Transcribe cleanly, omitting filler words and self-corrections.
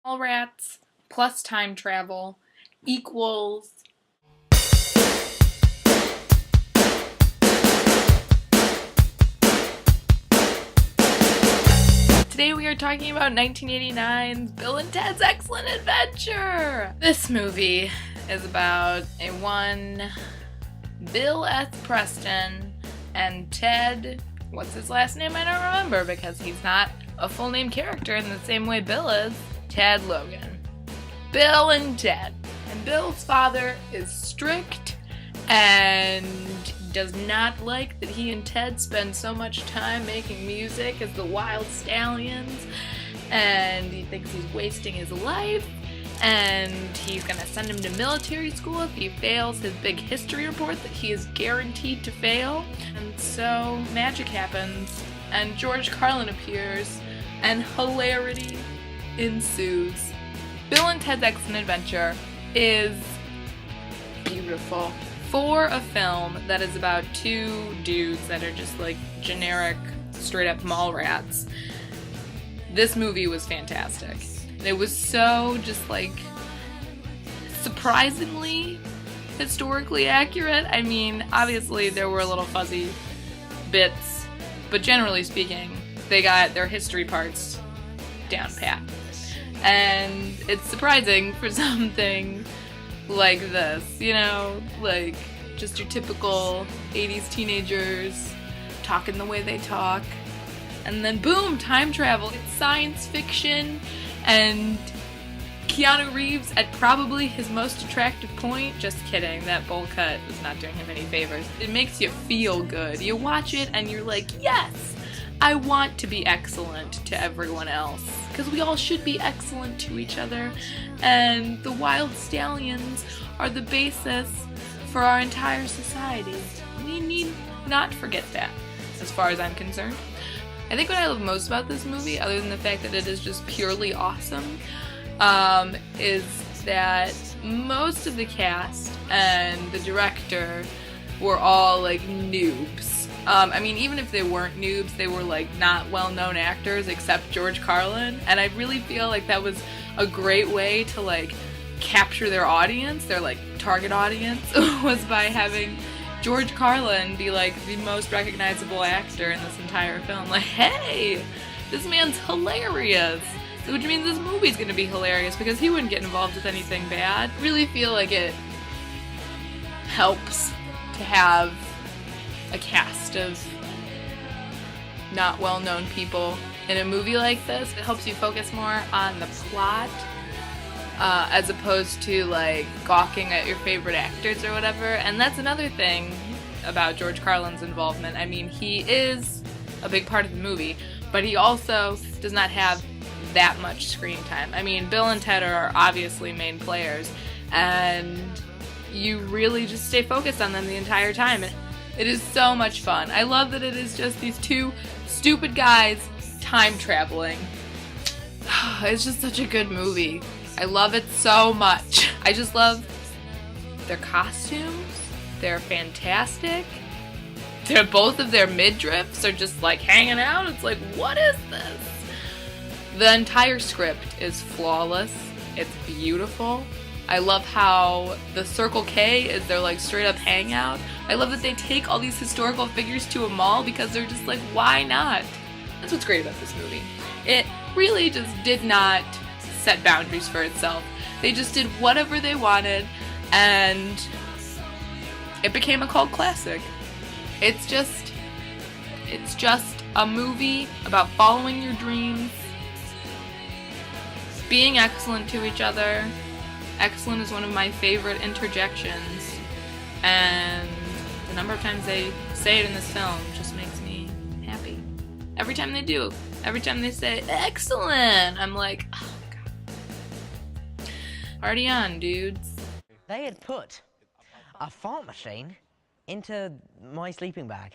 Mallrats plus time travel equals... Today we are talking about 1989's Bill and Ted's Excellent Adventure! This movie is about Bill S. Preston and Ted... What's his last name? I don't remember because he's not a full name character in the same way Bill is. Ted Logan. Bill and Ted. And Bill's father is strict and does not like that he and Ted spend so much time making music as the Wild Stallions, and he thinks he's wasting his life, and he's gonna send him to military school if he fails his big history report that he is guaranteed to fail. And so magic happens, and George Carlin appears, and hilarity ensues. Bill and Ted's Excellent Adventure is beautiful. For a film that is about two dudes that are just like generic, straight up mall rats, this movie was fantastic. It was so just like surprisingly historically accurate. I mean, obviously there were little fuzzy bits, but generally speaking, they got their history parts down pat. And it's surprising for something like this, you know, like just your typical 80s teenagers talking the way they talk, and then boom, time travel. It's science fiction, and Keanu Reeves at probably his most attractive point. Just kidding, that bowl cut was not doing him any favors. It makes you feel good. You watch it and you're like, yes, I want to be excellent to everyone else, because we all should be excellent to each other, and the Wild Stallions are the basis for our entire society. We need not forget that, as far as I'm concerned. I think what I love most about this movie, other than the fact that it is just purely awesome, is that most of the cast and the director were all like noobs. I mean, even if they weren't noobs, they were like not well-known actors except George Carlin, and I really feel like that was a great way to like capture their audience, their like target audience, was by having George Carlin be like the most recognizable actor in this entire film. Like, hey, this man's hilarious, which means this movie's gonna be hilarious because he wouldn't get involved with anything bad. I really feel like it helps to have a cast of not well-known people in a movie like this. It helps you focus more on the plot as opposed to like gawking at your favorite actors or whatever. And that's another thing about George Carlin's involvement. I mean, he is a big part of the movie, but he also does not have that much screen time. I mean, Bill and Ted are obviously main players, and you really just stay focused on them the entire time. It is so much fun. I love that it is just these two stupid guys time traveling. It's just such a good movie. I love it so much. I just love their costumes. They're fantastic. Both of their midriffs are just like hanging out. It's like, what is this? The entire script is flawless. It's beautiful. I love how the Circle K is their like straight up hangout. I love that they take all these historical figures to a mall because they're just like, why not? That's what's great about this movie. It really just did not set boundaries for itself. They just did whatever they wanted, and it became a cult classic. It's just a movie about following your dreams, being excellent to each other. Excellent is one of my favorite interjections, and the number of times they say it in this film just makes me happy. Every time they do, every time they say excellent, I'm like, oh god. Party on, dudes. They had put a fart machine into my sleeping bag.